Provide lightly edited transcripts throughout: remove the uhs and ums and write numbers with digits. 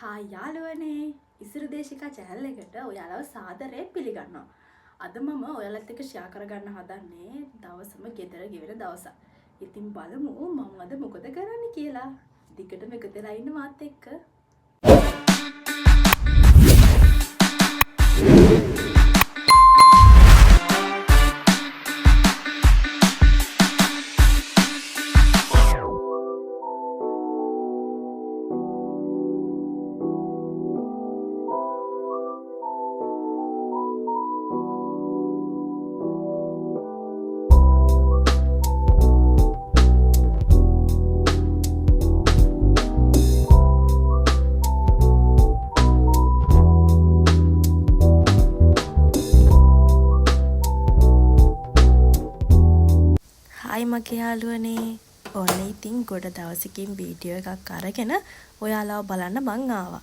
Hi යාළුවනේ ඉසිර දේශිකා channel එකට ඔයාලව සාදරයෙන් පිළිගන්නවා. අද මම ඔයාලත් එක්ක share කරගන්න හදන්නේ දවසම ගෙදර ගෙවෙන දවසක්. ඉතින් බලමු මම අද මොකද කරන්න කියලා. දිගටම එකතු වෙලා ඉන්න මාත් එක්ක. හයි මගේ යාළුවනේ. ඔන්න ඉතින් ගොඩ දවසකින් වීඩියෝ එකක් අරගෙන ඔයාලව බලන්න මං ආවා.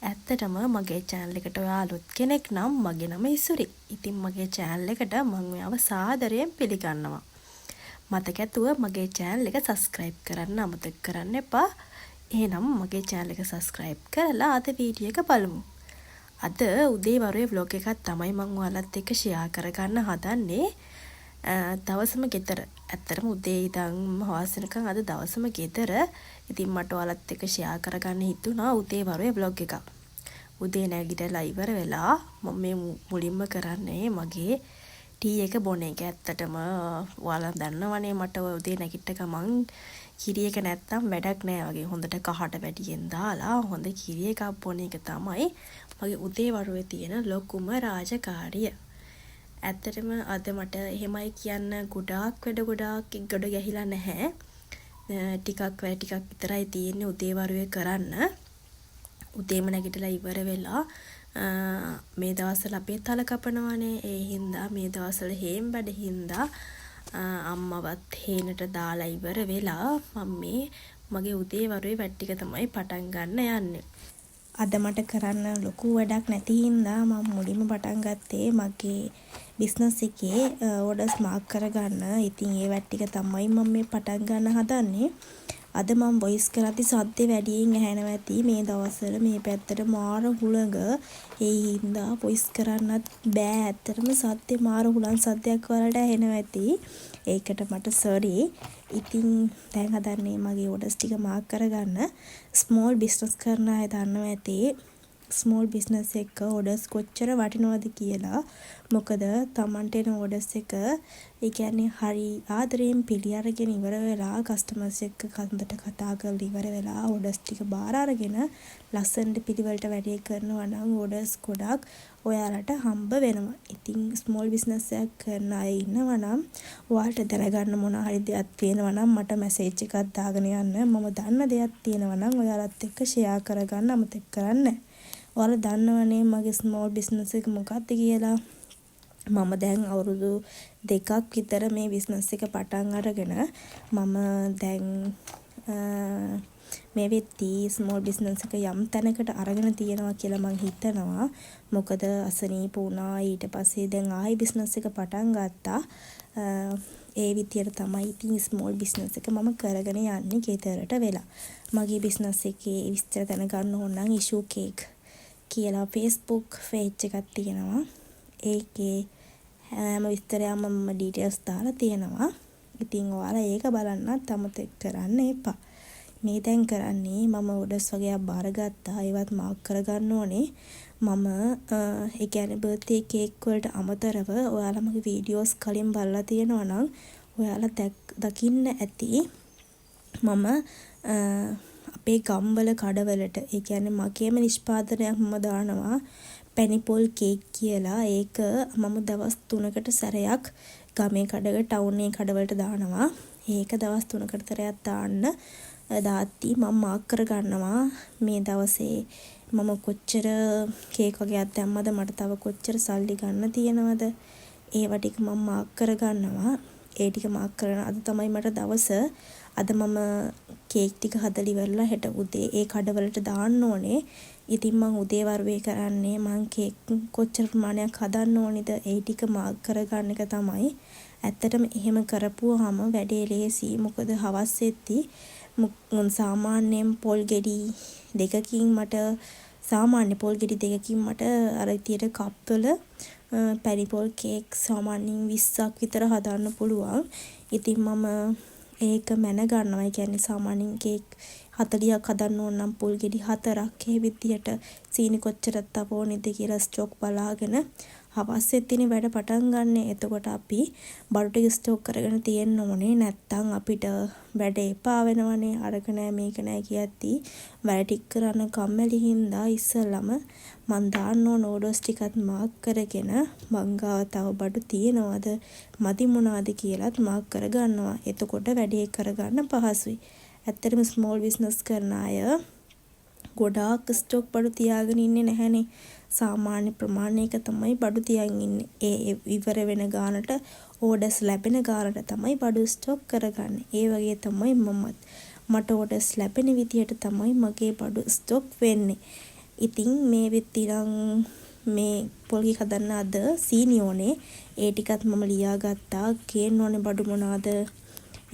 ඇත්තටම මගේ channel එකට ඔයා අලුත් කෙනෙක් නම් මගේ නම ඉසුරි. ඉතින් මගේ channel එකට මං ඔයාව සාදරයෙන් පිළිගන්නවා. මතක ඇතුව මගේ channel එක subscribe කරන්න අමතක කරන්න එපා. එහෙනම් මගේ channel එක subscribe කරලා අද වීඩියෝ එක බලමු. අද උදේ වරුවේ vlog එකක් තමයි මං ඔයාලත් එක්ක share කරගන්න හදන්නේ. දවසම ගෙදර. ඇත්තටම උදේ ඉඳන් හවස වෙනකන් අද දවසම ගෙදර. ඉතින් මට ඔයාලත් එක්ක ෂෙයා කරගන්න හිතුණා උදේ වරුවේ vlog එකක්. උදේ නැගිටලා ඉවර වෙලා මම මේ මුලින්ම කරන්නේ මගේ ටී එක බොන එක. ඇත්තටම ඔයාලා දන්නවනේ මට උදේ නැගිට ගමන් කිරි එක නැත්තම් වැඩක් නෑ වගේ. හොඳට කහට වැඩියෙන් දාලා හොඳ කිරි එකක් බොන එක තමයි මගේ උදේ වරුවේ තියෙන ලොකුම රාජකාරිය. ඇත්තටම අද මට එහෙමයි කියන්න ගොඩාක් ගොඩ ගැහිලා නැහැ. ටිකක් විතරයි තියෙන්නේ උදේ වරුවේ කරන්න. උදේම නැගිටලා ඉවර වෙලා මේ දවස්වල අපේ තල කපනවානේ. ඒ හින්දා මේ දවස්වල හේම් වැඩ හින්දා අම්මවත් හේනට දාලා ඉවර වෙලා මම මගේ උදේ වරුවේ වැඩ ටික තමයි පටන් ගන්න යන්නේ. අද මට කරන්න ලොකු වැඩක් නැති හින්දා මම මුලින්ම පටන් ගත්තේ මගේ බිස්නස් එකේ ඕඩර්ස් මාක් කරගන්න. ඉතින් ඒ වැඩ ටික තමයි මම මේ පටන් ගන්න හදන්නේ. අද මම වොයිස් කරද්දි සද්දේ වැඩියෙන් ඇහෙනවා ඇති. මේ දවස්වල මේ පැත්තට මාර හුළඟ. ඒ හින්දා වොයිස් කරන්නත් බෑ. ඇත්තටම සද්දේ මාර හුළං සද්දයක් වලට ඇහෙනවා ඇති. ඒකට මට සෝරි. ඉතින් දැන් හදන්නේ මගේ ඕඩර්ස් ටික මාක් කරගන්න. ස්මෝල් බිස්නස් කරන අය දන්නවා ඇති. ස්මෝල් බිස්නස් එක ඕඩර්ස් කොච්චර වටිනවද කියලා. මොකද තමන්ට එන ඕඩර්ස් එක ඒ කියන්නේ හරි ආදරයෙන් පිළි අරගෙන ඉවර වෙලා කස්ටමර්ස් එක්ක කන්දට කතා කරලා ඉවර වෙලා ඕඩර්ස් ටික බාර අරගෙන ලස්සනට පිළිවෙලට වැඩේ කරනවා නම් ඕඩර්ස් ගොඩක් ඔයාලට හම්බ වෙනවා. ඉතින් ස්මෝල් බිස්නස් එකක් කරන අය ඉන්නවා නම් ඔයාලට දැනගන්න මොන හරි දෙයක් තියෙනවා නම් මට මැසේජ් එකක් දාගෙන යන්න. මම දන්න දෙයක් තියෙනවා නම් ඔයාලත් එක්ක ෂෙයා කරගන්න අමතක කරන්න. ඔයාලා දන්නවනේ මගේ ස්මෝල් බිස්නස් එක මොකක්ද කියලා. මම දැන් අවුරුදු 2ක් විතර මේ බිස්නස් එක පටන් අරගෙන මම දැන් මේ වෙද්දී ස්මෝල් බිස්නස් එක යම් තැනකට අරගෙන තියෙනවා කියලා මං හිතනවා. මොකද අසනීප වුණා. ඊට පස්සේ දැන් ආයි බිස්නස් එක පටන් ගත්තා. ඒ විදියට තමයි ඉතින් ස්මෝල් බිස්නස් එක මම කරගෙන යන්නේ ගෙදරට වෙලා. මගේ බිස්නස් එකේ විස්තර දැනගන්න ඕන නම් ඉෂු කේක් කියලා Facebook page එකක් තියෙනවා. ඒකේ හැම විස්තරයක්ම මම ඩීටේල්ස් දාලා තියෙනවා. ඉතින් ඔයාලා ඒක බලන්නත් අමතක කරන්න එපා. මේ දැන් කරන්නේ මම ඕඩර්ස් වගේක් බාරගත්තා. ඒවත් මාක් කරගන්න ඕනේ. මම ඒ කියන්නේ බර්ත්ඩේ කේක් වලට අමතරව ඔයාලා මගේ වීඩියෝස් කලින් බලලා තියෙනවා නම් ඔයාලා දකින්න ඇති මම අපේ ගම්වල කඩවලට ඒ කියන්නේ මගේම නිෂ්පාදනයක් මම දානවා පැනිපොල් කේක් කියලා. ඒක මම දවස් 3කට සැරයක් ගමේ කඩක ටවුන් එකේ කඩවලට දානවා. ඒක දවස් 3කට සැරයක් දාන්න දාති මම මාක් කරගන්නවා මේ දවසේ මම කොච්චර කේක් වගේක් දැම්මද, මට තව කොච්චර සල්ලි ගන්න තියෙනවද, ඒව ටික මම මාක් කරගන්නවා. ඒ ටික මාක් කරන අද තමයි මට දවස. අද මම කේක් ටික හදලා ඉවරලා හෙට උදේ ඒ කඩවලට දාන්න ඕනේ. ඉතින් මම උදේ වරුවේ කරන්නේ මම කේක් කොච්චර ප්‍රමාණයක් හදන්න ඕනිද ඒ ටික මාක් කරගන්න එක තමයි. ඇත්තටම එහෙම කරපුවාම වැඩේ ලේසි. මොකද හවස් වෙද්දී සාමාන්‍යයෙන් පොල් ගෙඩි දෙකකින් මට සාමාන්‍ය පොල් ගෙඩි දෙකකින් මට අර විදියට කප් වල පැණි පොල් කේක් සාමාන්‍යයෙන් 20ක් විතර හදන්න පුළුවන්. ඉතින් මම ඒක මැන ගන්නවා. ඒ කියන්නේ සාමාන්‍යයෙන් කේක් 40ක් හදන්න ඕන නම් පොල් ගෙඩි 4ක් ඒ විදියට සීනි කොච්චරක් තව ඕනේද කියලා ස්ටොක් බලාගෙන හවස්සේ තියෙන වැඩ පටන් ගන්න. එතකොට අපි බඩු ටික ස්ටොක් කරගෙන තියෙන්න ඕනේ. නැත්තම් අපිට වැඩ එපා වෙනවනේ. අරක නෑ මේක නෑ කියද්දි වැඩ ටික කරන්න කම්මැලි හින්දා ඉස්සෙල්ලම මං දාන්න ඕන ඕඩර්ස් ටිකත් මාක් කරගෙන මං ගාව තව බඩු තියෙනවද මදි මොනවද කියලාත් මාක් කරගන්නවා. එතකොට වැඩේ කරගන්න පහසුයි. ඇත්තටම ස්මෝල් බිස්නස් කරන අය ගොඩාක් ස්ටොක් බඩු තියාගෙන ඉන්නේ නැහැනේ. සාමාන්‍ය ප්‍රමාණයක තමයි බඩු තියන් ඉන්නේ. ඒ ඉවර වෙන ගානට ඕඩර්ස් ලැබෙන ගානට තමයි බඩු ස්ටොක් කරගන්නේ. ඒ වගේ තමයි මට ඕඩර්ස් ලැබෙන විදියට තමයි මගේ බඩු ස්ටොක් වෙන්නේ. ඉතින් මේ විතරක් මේ පොල්ගි හදන්න අද සීනි ඕනේ. ඒ ටිකත් මම ලියාගත්තා. ගේන්න ඕනේ බඩු මොනවාද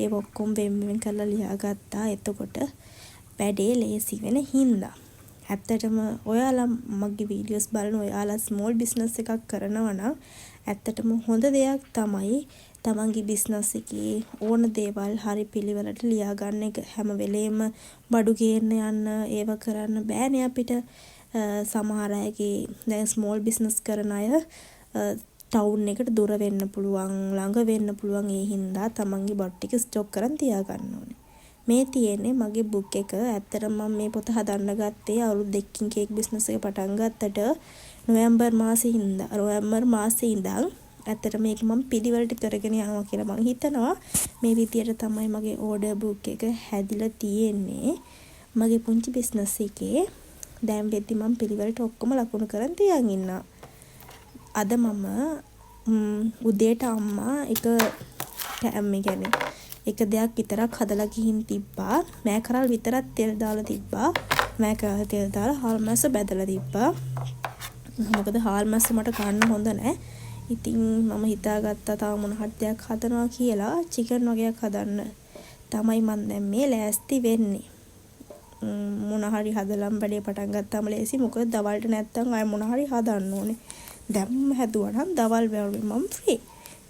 ඒ ඔක්කොම වෙන් කරලා ලියාගත්තා. එතකොට වැඩේ ලේසි වෙන හින්දා. ඇත්තටම ඔයාලා මගේ වීඩියෝස් බලන ඔයාලා ස්මෝල් බිස්නස් එකක් කරනවා නම් ඇත්තටම හොඳ දෙයක් තමයි තමන්ගේ බිස්නස් එකේ ඕන දේවල් හරි පිළිවෙලට ලියා ගන්න එක. හැම වෙලේම බඩු ගේන්න යන්න ඒව කරන්න බෑනේ අපිට. සමහර අයගේ දැන් ස්මෝල් බිස්නස් කරන අය ටවුන් එකට දුර වෙන්න පුළුවන්, ළඟ වෙන්න පුළුවන්. ඒ හින්දා තමන්ගේ බඩු ටික ස්ටොක් කරන් තියා ගන්න ඕනේ. මේ තියෙන්නේ මගේ බුක් එක. ඇත්තටම මම මේ පොත හදන්න ගත්තේ අවුරුදු 2කින් කේක් බිස්නස් එක පටන් ගත්තට නොවැම්බර් මාසේ ඉඳන් ඇත්තට මේක මම පිළිවෙලට කරගෙන යනවා කියලා මම හිතනවා. මේ විදියට තමයි මගේ ඕඩර් බුක් එක හැදිලා තියෙන්නේ. මගේ පුංචි බිස්නස් එකේ දැන් වෙද්දි මම පිළිවෙලට ඔක්කොම ලකුණු කරන් තියන් ඉන්නවා. අද මම උදේට අම්මා එක දෙයක් විතරක් හදලා ගිහින් තිබ්බා. මෑකරල් විතරක් තෙල් දාලා තිබ්බා. මෑකරල් තෙල් දාලා හාල් මැස්ස බැදලා තිබ්බා. මොකද හාල් මැස්ස මට ගන්න හොඳ නැහැ. ඉතින් මම හිතාගත්තා තව මොන හරි දෙයක් හදනවා කියලා. චිකන් වගේක් හදන්න තමයි මම දැන් මේ ලෑස්ති වෙන්නේ. මොන හරි හදලම් වැඩේ පටන් ගත්තාම ලේසි. මොකද දවල්ට නැත්තම් ආයෙ මොන හරි හදන්න ඕනේ. දැන් හැදුවා නම් දවල් වෙලාවෙ මම ෆ්‍රී.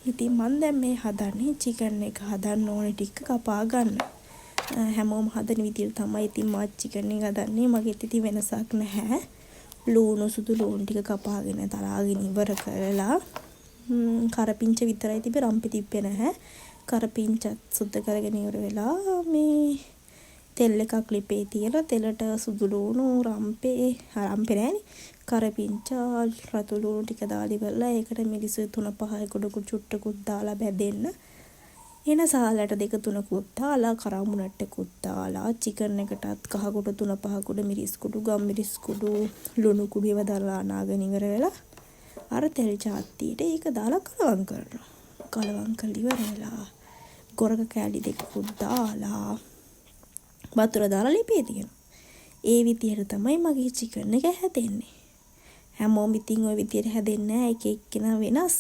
ඉතින් මම දැන් මේ හදන්නේ චිකන් එක හදන්න ඕනේ ටික කපා ගන්න. හැමෝම හදන විදිහට තමයි ඉතින් මම චිකන් එක හදන්නේ. මගෙත් ඉතින් වෙනසක් නැහැ. ලුණු සුදු ලුණු ටික කපාගෙන තරාගෙන ඉවර කරලා කරපිංච විතරයි තිබ්බේ, රම්පි තිබ්බේ නැහැ. කරපිංචත් සුද්ධ කරගෙන ඉවර වෙලා මේ තෙල් එකක් ලිපේ තියලා තෙලට සුදු ලුණු රම්පේ නෑනේ කරපිංච රතු ලුණු ටික දාලා ඉවරලා ඒකට මිරිස් 3-5 කුඩු චුට්ටකුත් දාලා බැදෙන්න. එන සාලට 2-3කුත් දාලා කරමුණට්ටකුත් දාලා චිකන් එකටත් කහ කුඩු 3-5 කුඩු මිරිස් කුඩු ගම් මිරිස් කුඩු ලුණු කුඩු ඒවා දාලා නාගෙන ඉවර වෙලා අර තෙල් චාත්තියට ඒක දාලා කලවම් කරනවා. කලවම් කරලා ඉවර වෙලා ගොරක කෑලි දෙකකුත් දාලා වතුර දාලා ලිපේ තියෙනවා. ඒ විදියට තමයි මගේ චිකන් එක හැදෙන්නේ. හැමෝම ඉතින් ওই විදියට හැදෙන්නේ නැහැ. එක එක්කෙනා වෙනස්.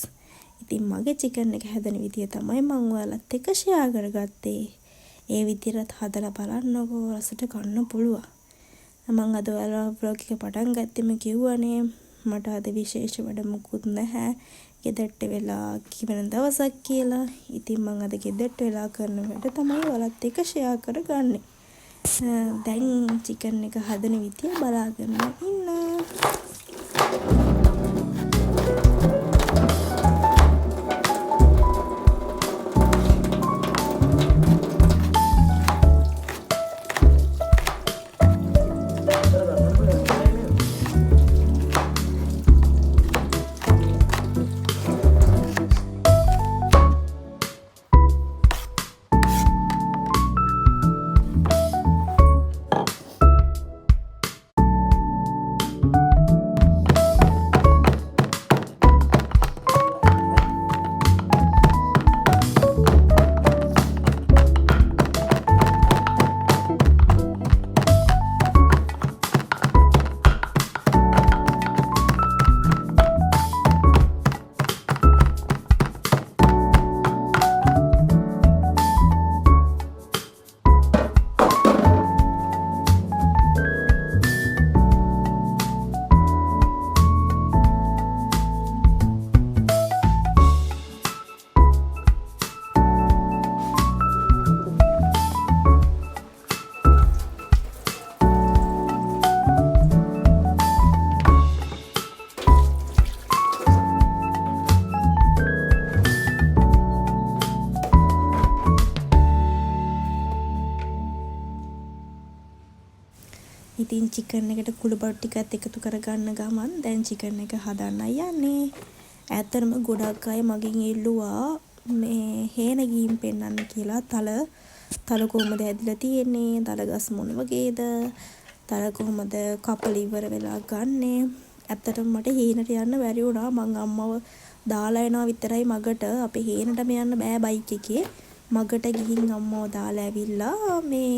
ඉතින් මගේ චිකන් එක හැදෙන විදිය තමයි මම ඔයාලත් එක්ක ෂෙයා කරගත්තේ. ඒ විදියට හදලා බලන්නකෝ රසට ගන්න පුළුවන්. මම අද ඔයාලා vlog එක පටන් ගත්තෙම කිව්වනේ මට අද විශේෂ වැඩ මොකුත් නැහැ. ගෙදරට වෙලා කිවන දවසක් කියලා. ඉතින් මම අද ගෙදරට වෙලා කරන වැඩ තමයි ඔයාලත් එක්ක ෂෙයා කරගන්නේ. දැන් චිකන් එක හදන විදිය බලාගෙන ඉන්න. ඉතින් චිකන් එකට කුළු බඩු ටිකත් එකතු කරගන්න ගමන් දැන් චිකන් එක හදන්නයි යන්නේ. ඇත්තටම ගොඩක් අය මගෙන් ඉල්ලුවා මේ හේන ගීම් පෙන්නන්න කියලා. තල කොහොමද ඇදලා තියෙන්නේ? තල ගස් මොන වගේද? තල කොහොමද කපල ඉවර වෙලා ගන්නෙ? ඇත්තටම මට හේනට යන්න බැරි වුණා. මං අම්මව දාලා එනවා විතරයි මගට. අපේ හේනටම යන්න බෑ බයික් එකේ. මගට ගිහින් අම්මව දාලා ඇවිල්ලා මේ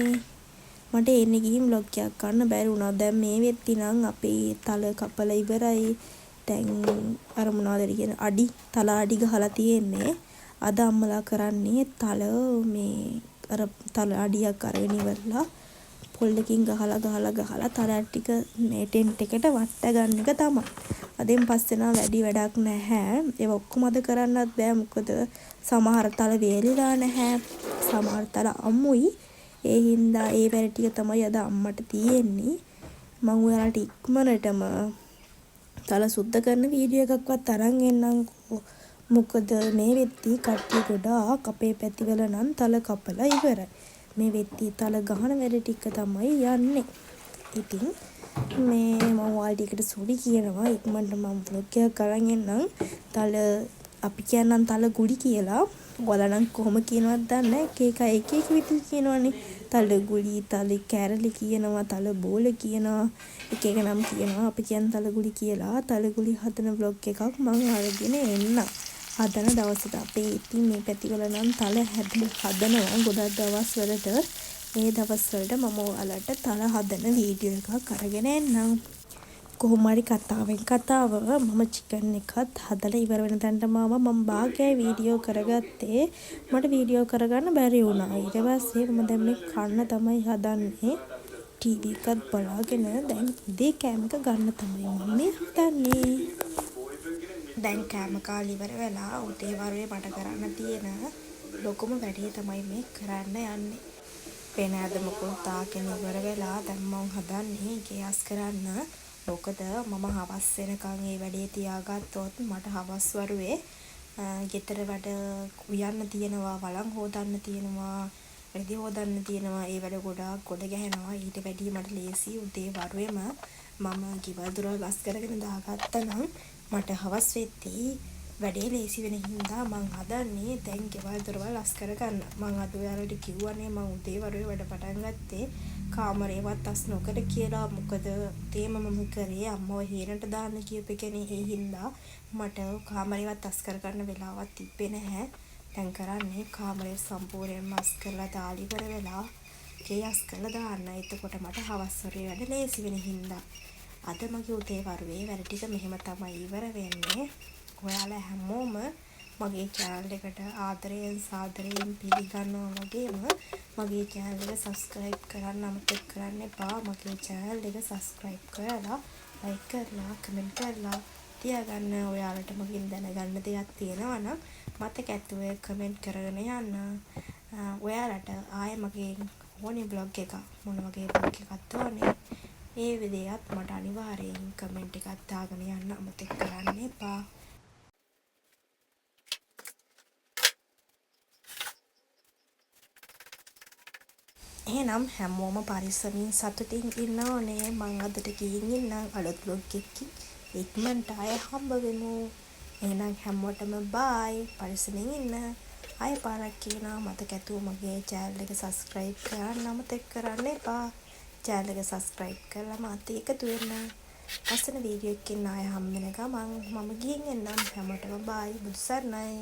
මට එන්නේ ගිහින් vlog එකක් ගන්න බැරි වුණා. දැන් මේ වෙද්දි නම් අපේ තල කපල ඉවරයි. දැන් අර මොනවද කියන තල අඩි ගහලා තියෙන්නේ. අද අම්මලා කරන්නේ තල මේ අර තල අඩියක් අරගෙන ඉවරලා පොල්ලකින් ගහලා තල ටික මේ ටෙන්ට් එකට වට ගන්න එක තමයි. අදෙන් පස්සේ නම් වැඩි වැඩක් නැහැ. ඒක ඔක්කොම අද කරන්නත් බෑ. මොකද සමහර තල වේලිලා නැහැ. සමහර තල අමුයි. ඒ හින්දා ඒ වැඩ ටික තමයි අද අම්මට තියෙන්නේ. මම ඔයාලට ඉක්මනටම තල සුද්ධ කරන වීඩියෝ එකක්වත් අරන් එන්නම්කෝ. මොකද මේ වෙද්දි කට්ටිය ගොඩාක් අපේ පැතිවල නම් තල කපලා ඉවරයි. මේ වෙද්දි තල ගහන වැඩ ටික තමයි යන්නේ. ඉතින් මේ මම ඔයාලට එකට සෝරි කියනවා. ඉක්මනට මම vlog එකක් අරන් එන්නම්. තල අපි කියන්නම් තල ගුලි කියලා. ඔයාලා නම් කොහොම කියනවද දන්නේ නැහැ. එක විදිහට කියනවනේ. තල ගුලි, තල කැරලි කියනවා, තල බෝල කියනවා. එක නම් කියනවා. අපි කියන්නේ තල ගුලි කියලා. තල ගුලි හදන vlog එකක් මම අරගෙන එන්න. හදන දවසට අපේ ඉතින් මේ පැතිවල නම් තල හදනවා ගොඩක් දවස් වලට. මේ දවස් වලට මම ඔයාලට තල හදන වීඩියෝ එකක් අරගෙන එන්නම්. කොහොම හරි කතාව මම චිකන් එකත් හදලා ඉවර වෙන තැනට මම භාගයයි වීඩියෝ කරගත්තේ. මට වීඩියෝ කරගන්න බැරි වුණා. ඊට පස්සේ මම දැන් මේ කන්න තමයි හදන්නේ. ටීවී එකත් බලාගෙන දැන් උදේ කෑම එක ගන්න තමයි මම මේ හදන්නේ. දැන් කෑම කාලේ ඉවර වෙලා උදේ වරුවේ මට කරන්න තියෙන ලොකුම වැඩේ තමයි මේ කරන්න යන්නේ. වෙන අදමකුත් තාගෙන ඉවර වෙලා දැන් මම හදන්නේ ගෑස් කරන්න. මොකද මම හවස් වෙනකන් මේ වැඩේ තියාගත්තොත් මට හවස් වරුවේ ගෙදර වැඩ උයන්න තියෙනවා, වළං හොදන්න තියෙනවා, රෙදි හොදන්න තියෙනවා. ඒ වැඩ ගොඩාක් ගොඩ ගැහෙනවා. ඊට වැඩිය මට ලේසි උදේ වරුවේම මම ගෙවල් දොරවල් වස් කරගෙන දාගත්තා නම් මට හවස් වෙද්දී වැඩේ ලේසි වෙන හින්දා මං හදන්නේ දැන් ගෙවල් දොරවල් වස් කරගන්න. මං අද ඔයාලට කිව්වනේ මං උදේ වරුවේ වැඩ පටන් ගත්තේ කාමරේවත් අස් නොකර කියලා. මොකද තේම මම කරේ අම්මව හේනට දාන්න කියපු එකනේ. ඒ හින්දා මට කාමරේවත් අස් කරගන්න වෙලාවක් තිබ්බේ නැහැ. දැන් කරන්නේ කාමරේ සම්පූර්ණයෙන්ම අස් කරලා දාලා ඉවර වෙලා ගේ අස් කරලා දාන්න. එතකොට මට හවස් වරුවේ වැඩ ලේසි වෙන හින්දා අද මගේ උදේ වරුවේ වැඩ ටික මෙහෙම තමයි ඉවර වෙන්නේ. ඔයාලා හැමෝම මගේ channel එකට ආදරයෙන් සාදරයෙන් පිළිගන්නවා වගේම මගේ channel එක subscribe කරන්න අමතක කරන්න එපා. මගේ channel එක subscribe කරලා like කරලා comment කරලා තියාගන්න. ඔයාලට මගෙන් දැනගන්න දෙයක් තියෙනවා නම් මතක ඇතුවේ comment කරගෙන යන්න. ඔයාලට ආයේ මගේ ඕනේ vlog එක මොන වගේ vlog එකක්ද ඕනේ ඒ විදිහත් මට අනිවාර්යෙන් comment එකක් දාගෙන යන්න අමතක කරන්න එපා. එහෙනම් හැමෝම පරිස්සමින් සතුටින් ඉන්න ඕනේ. මං අදට ගිහින් ඉන්නම් අලුත් vlog එකකින්. ඉක්මනට ආය හම්බ වෙමු. එහෙනම් හැමෝටම bye. පරිස්සමින් ඉන්න. ආය පාරක් කියනවා මතක ඇතුව මගේ channel එක subscribe කරන්න අමතක කරන්න එපා. channel එක subscribe කරලා මාත් එකතු වෙන්න. අසන වීඩියෝ එකකින් ආය හම්බ වෙන ගමන් මම ගිහින් එන්නම්. හැමෝටම bye. බුදු සරණයි.